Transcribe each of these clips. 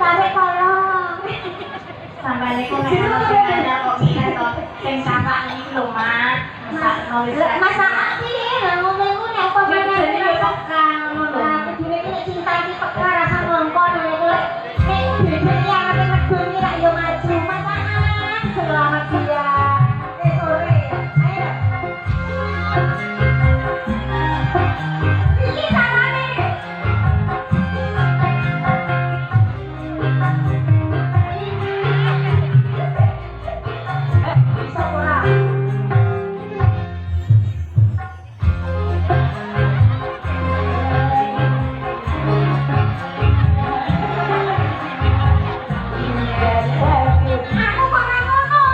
sampai kolong. Sampai niku nek ana sing nanya kok milih to sing kakak iki lho, Mak. Masakan sih, lah ngomong iku nek apa meneh Jenenge peka ngono lho. Nah, kudune iki nek cinta iki peka rasa ngongkon iku lek nek bebek ya ape medun iki lak yo maju masakan. Selamat siang. Sore. Ayo. Iki sarane. Bisa ora? Aku kok ora ngono.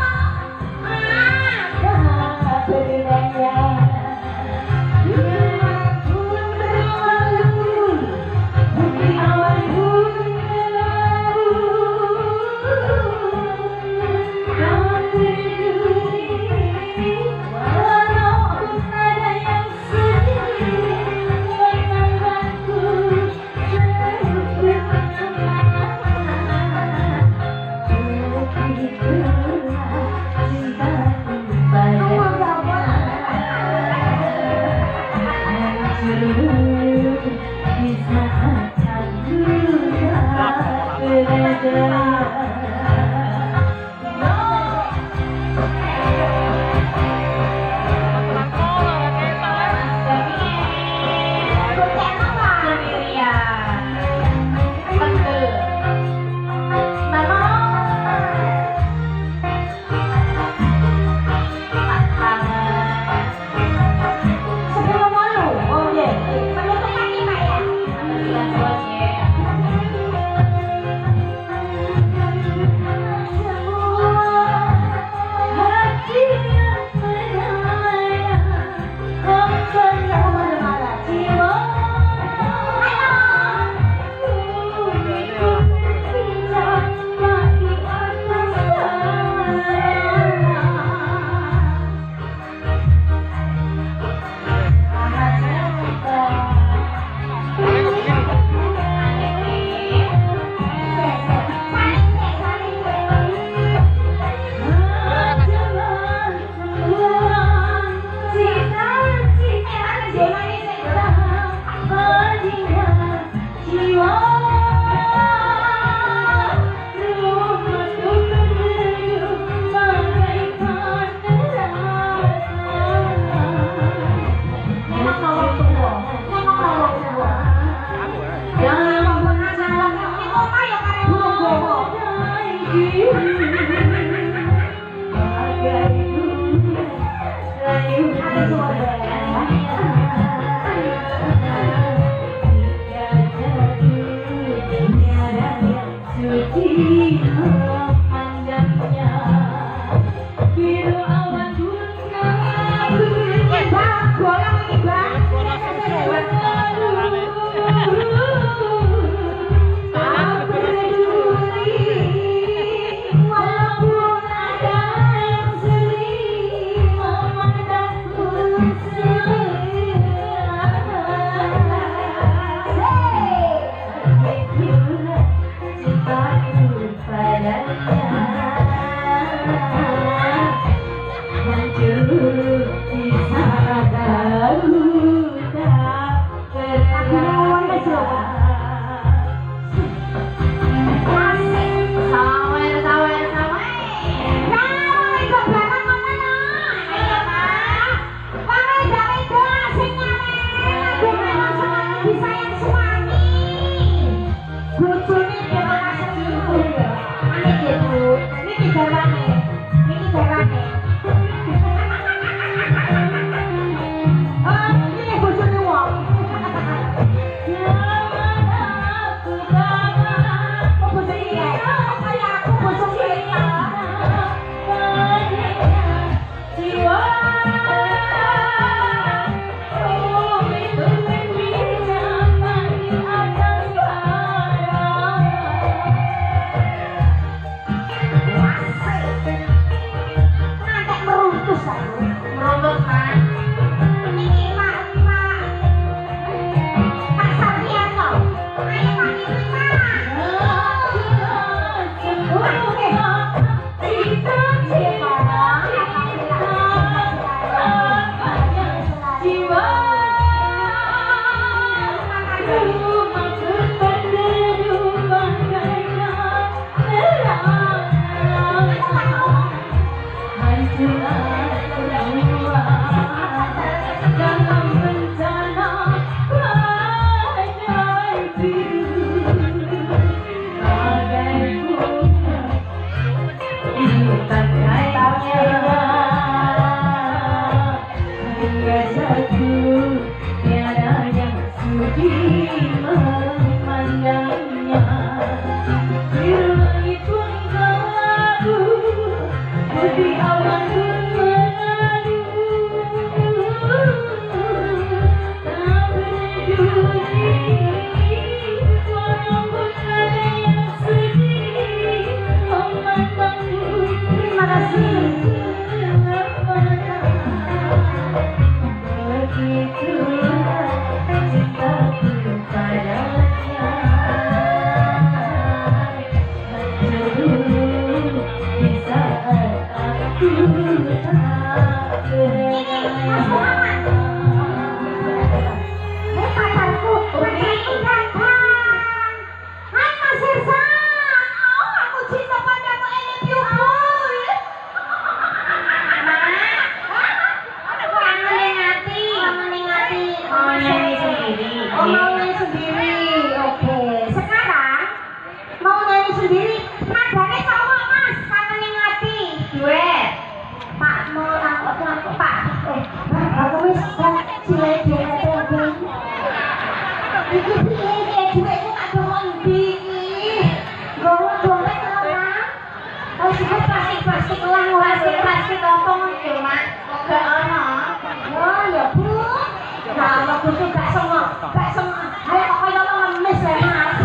sendiri. Nadanya cowok mas, kangen yang ngati. Duet. Pak mau aku Pak. Aku wis cilik cilik. Iki piye duitku tak dorong ndi iki? Gowo dompet ora. Oh, sik plastik lah Plastik apa ngono mak? Gak ono. Oh ya Bu. Nah, aku tuh gak sengok. Ayo kok kaya lo ngemis ya Mas.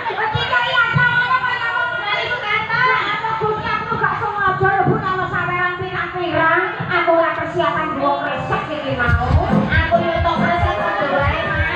Ketika iya cowoknya kaya lo dari kata. Aku tuh gak sengaja ya Bu nama saweran pirang-pirang. Aku ora persiapan dua kresek iki mau. Aku nyutok resep kudu wae mak.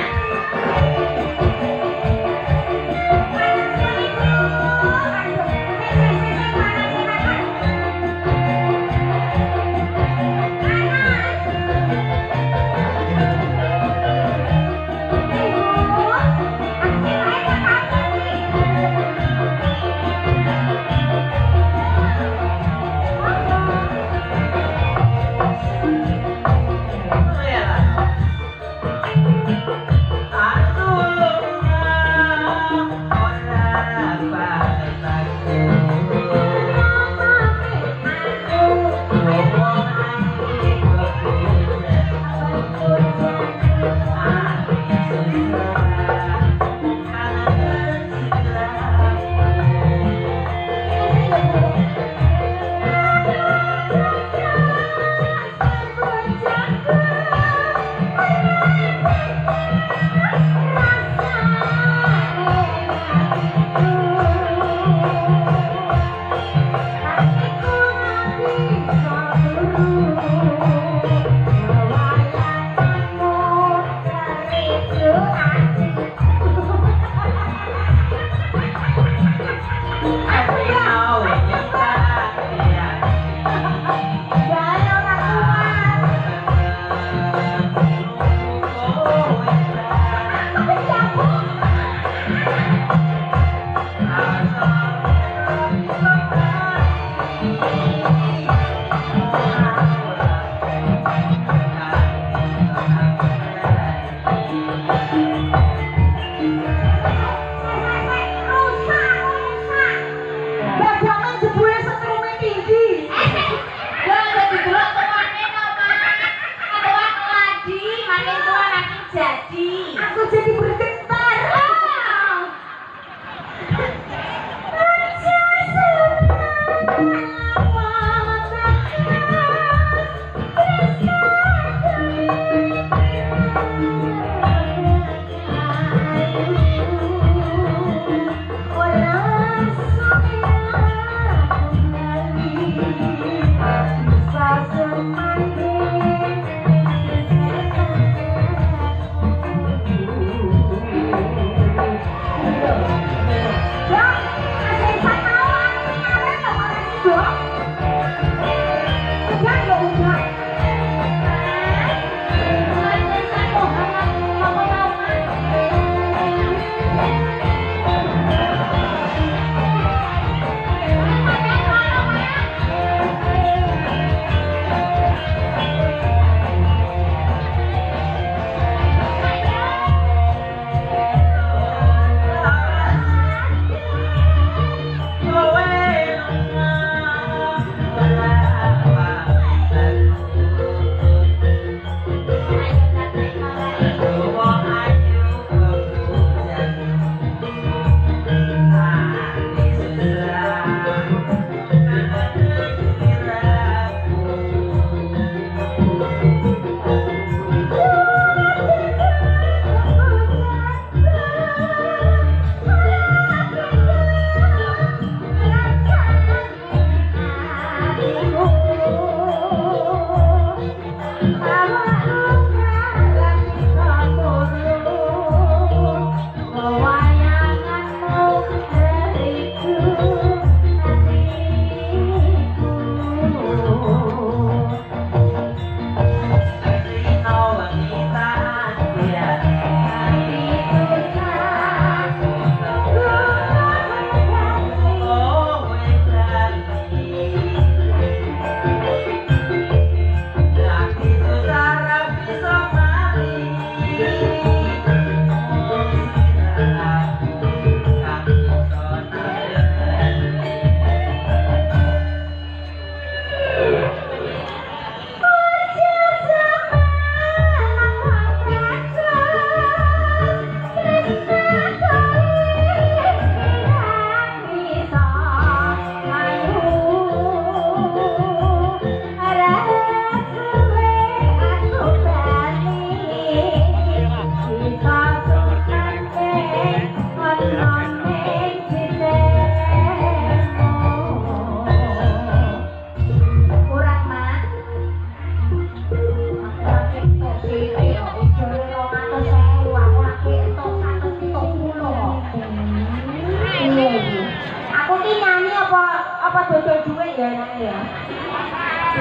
apa dodol duit ya enak ya.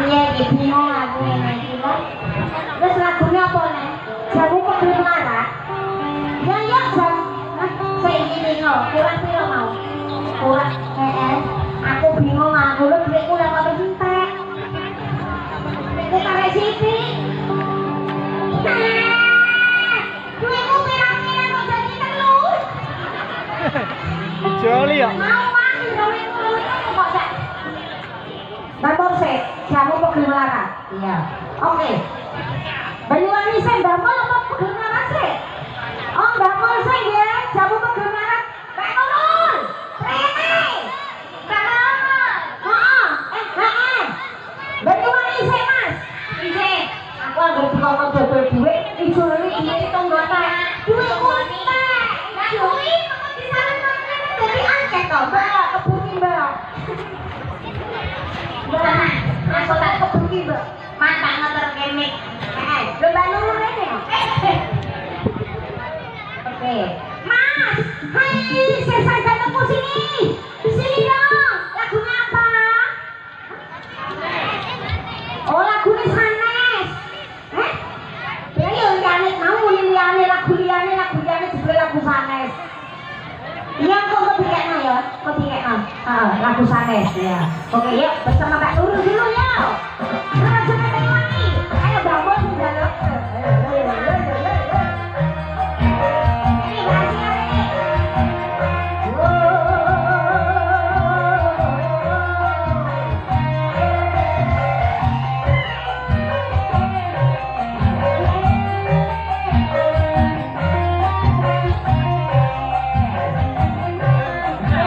Iya, iki bingung aku ngene iki lho. Terus lagune apa nih? Jamu pegel melarat. Ya ya, Jan. Saiki lho, kurang piro mau? Kurang aku bingung aku lho duitku lek kok entek. Duitku kare siti. Duitku pirang-pirang kok jadi telur. Joli ya. Mau mati duitku kok sak. Bapak sih, jamu pegel melarat. Iya. Oke. Banyuwangi sing damel apa pegel melarat sih? Oh, damel sing ya, jamu pegel melarat. Pak Nurul. Rene. Kak. Heeh. Banyuwangi sih, Mas. Ije. Aku anggere dikongkon dodol duit, ijo iki duit tonggota. Duitku entek. Lah kuwi kok disaran-saran dadi angket to, Mbak. Kebumi, Mbak. Masuk tak kebuki, Mbak. Mantap ngotor kemik. Lho Mbak Nurul rene. Oke. Mas, hai, saya datang ke sini. Di sini dong. Lagunya apa? Oh, lagunya Sanes. Ya liyane mau liyane lagu liyane jebule lagu Sanes. Iya kok ketikekno ya, ketikekno. Lagu Sanes ya. Oke, yuk bersama Mbak Nurul dulu ya. Langsung ke Banyuwangi. Ayo bangun dalam. Ini rahasia ini. Ini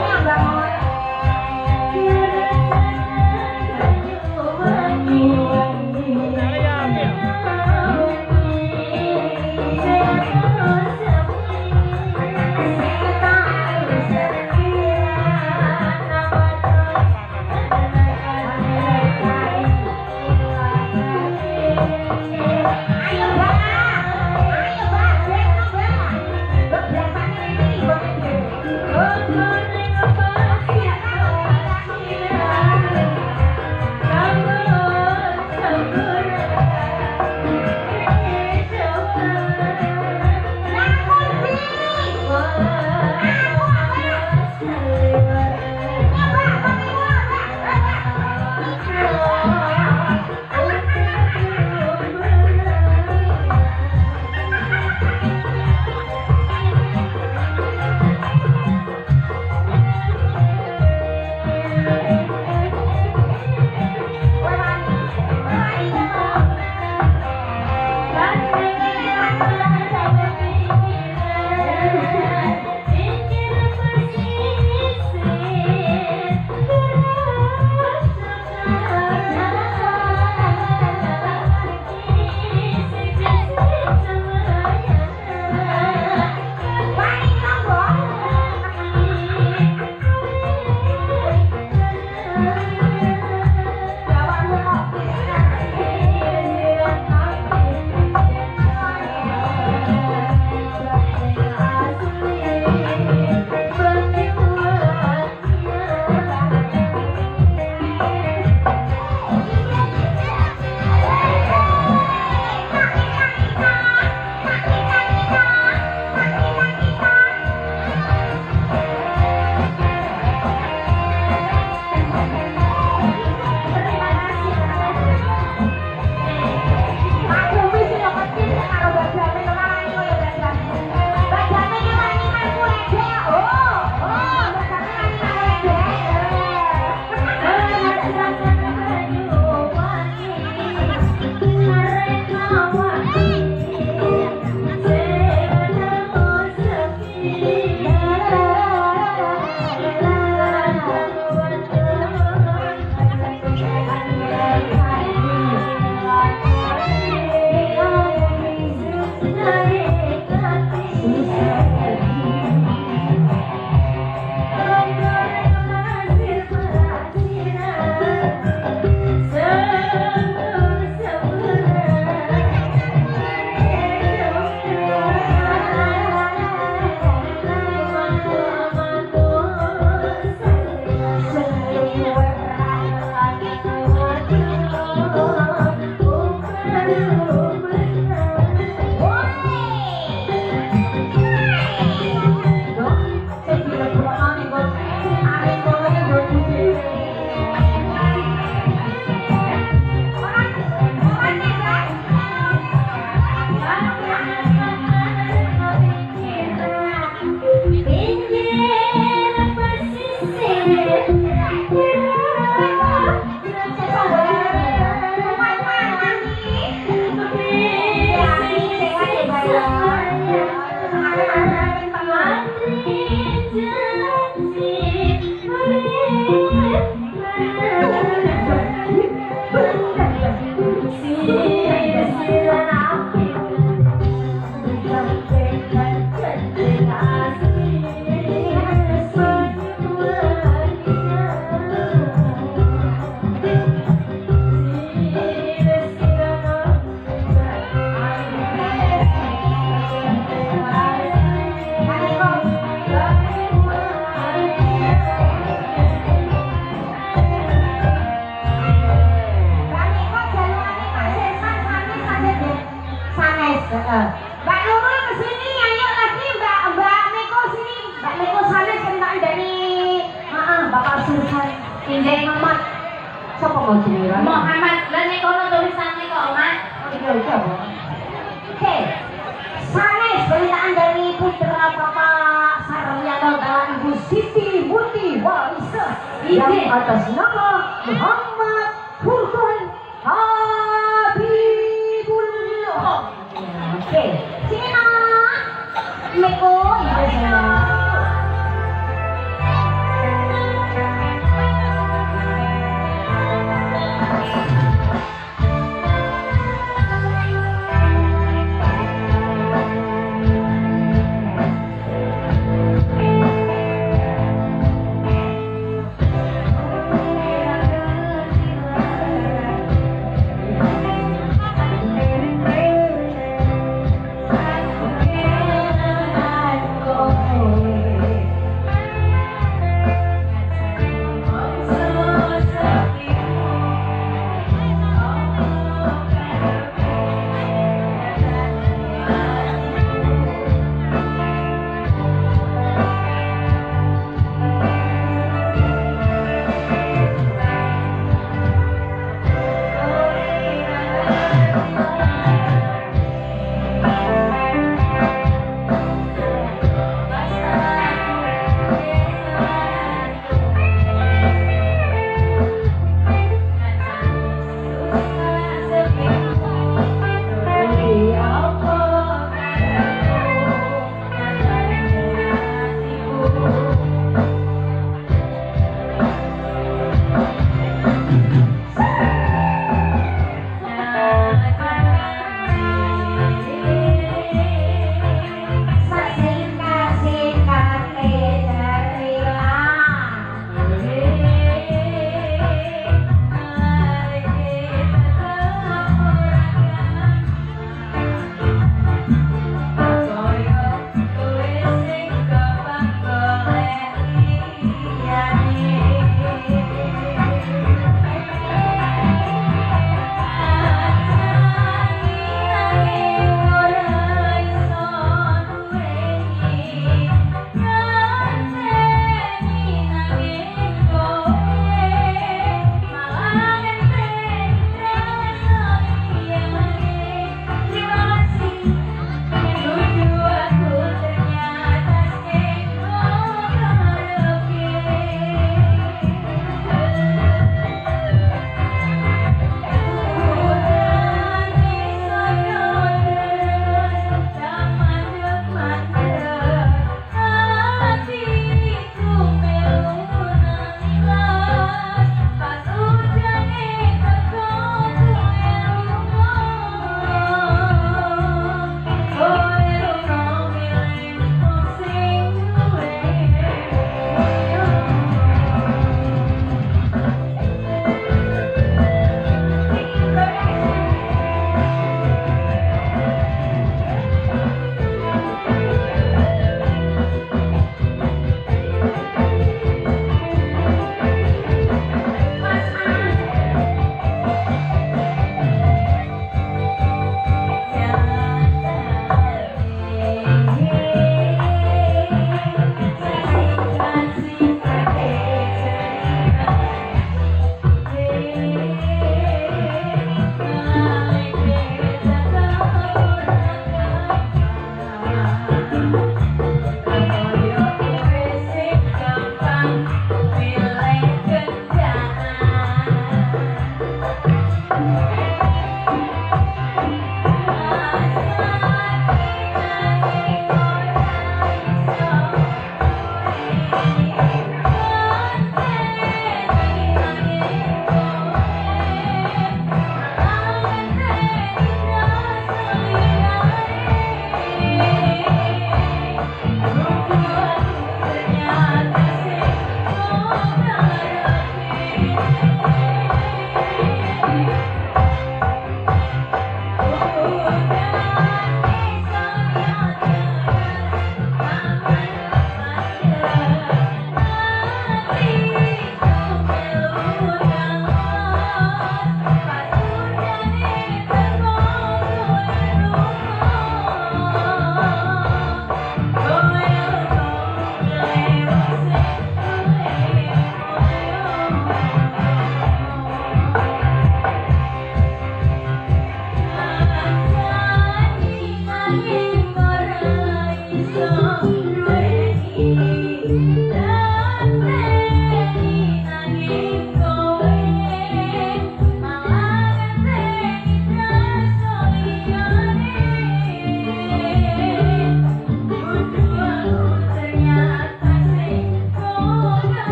yang bangun. Injek Muhammad. Siapa mau jenengan? Muhammad, lan nek kono tulisannya kok, Mak? Iya, iya. Oke. Sanes beritaan dari putra Bapak Saryono dan Ibu Siti Muti Waisa yang atas nama Muhammad Furqan Habibullah. Oke. Sini nak. Meko, iya saya.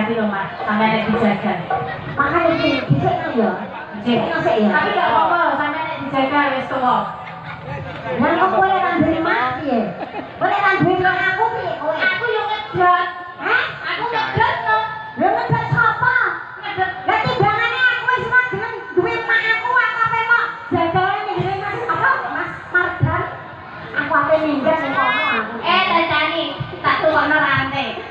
hati-hati loh mas, sampai nek dijaga. Makanya dicek kan ya. Dicek ya. Tapi gak apa-apa loh, sampai nek dijaga wis tuwa. Nang kok kowe lan duwe mati ya. Kowe lan duwe nang aku piye kowe? Aku yo ngedot. Hah? Aku ngedot loh. Lha ngedot sapa? Ngedot. Lah timbangane aku wis magelan duwe mak aku ape mau jadwale ngene Mas apa Mas Mardan. Aku ape minggat ning kono aku. Tani, tak tukokno rantai.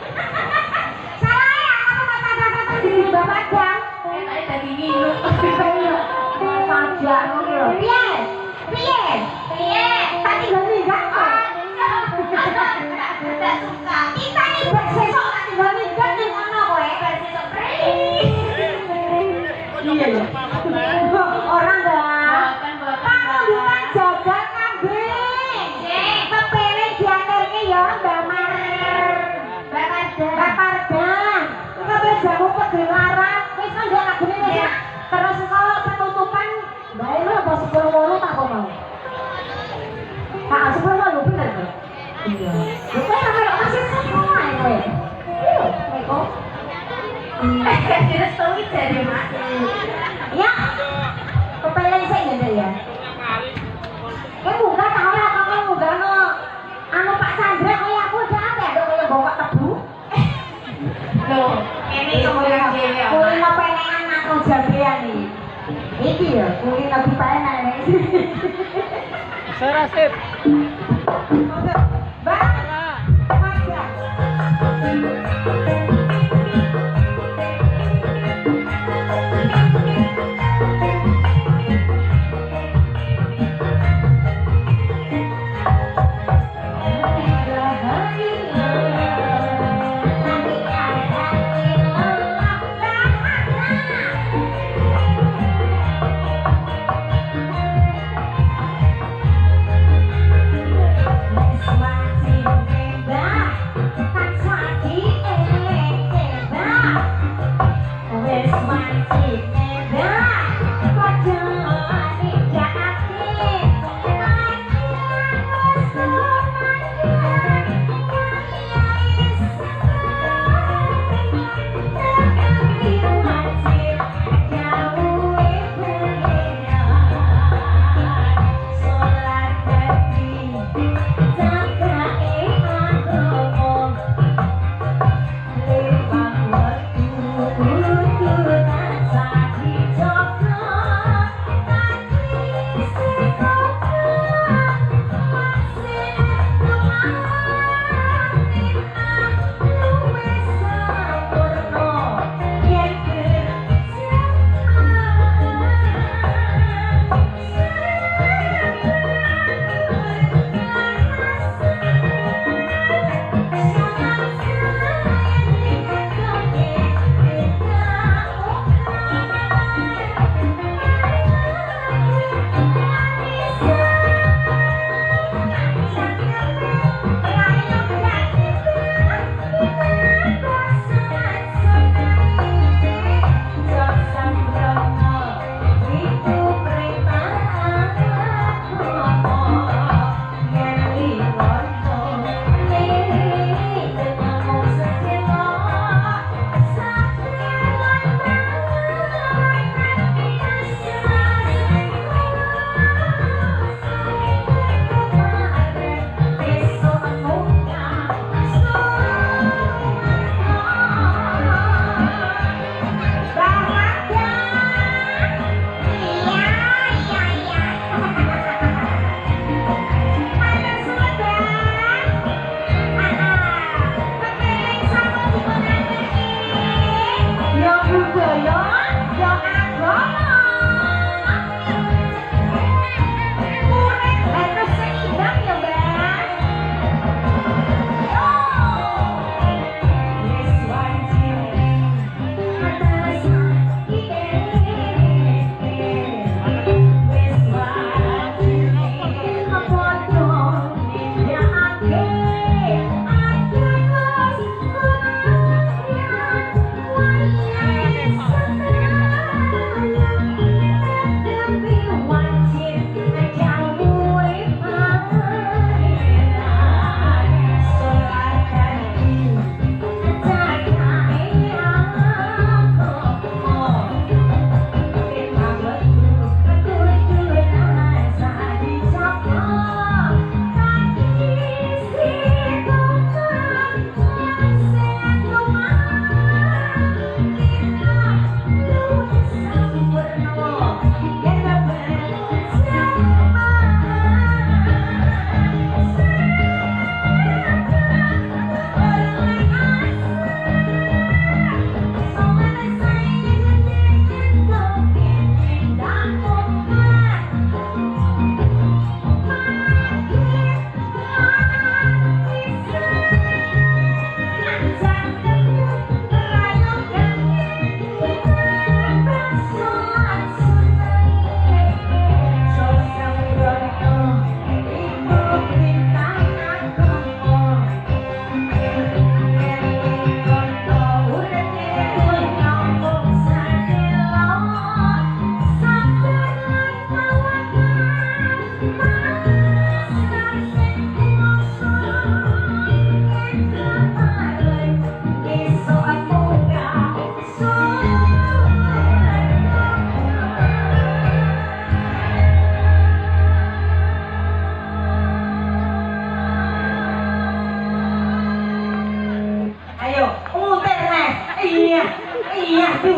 Salah ya aku kata-kata di Bapak Dang. Tak dadi nginuk. Saja ngono lho. Piye? Piye? Piye? Tak tinggal minggat kok. Tidak suka. Kita iki besok tak tinggal minggat ning kono kowe. Besok Iya ya. Orang enggak. Kamu bukan jaga kambing. Pepele diaturke ya Mbak Mar. Mbak Pardan. Kabeh jamu pegelaran. Wis kan yo lagune wis. Terus kok penutupan Mbak lu apa 10 wono tak kok mau. Kak 10 wono bener kok. Iya. Lho kok sampe masih semua kowe. Iya, kok. Direstui dari mas. Ya. Kepeleng sik ya, ya. Buka tau lah kamu buka no. Anu Pak Chandra kaya aku udah ada kaya bawa tebu. Loh, ini kemudian dia. Kuwi penekan atau jambean iki. Iki ya, kuwi lebih penak nek. Serasip. Bang. Smile.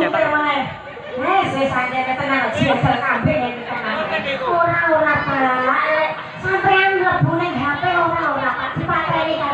nyetir mana? Saya saja ketenang biasa kabeh nek tenan. Ora Pak. Sampean mlebu ning HP ora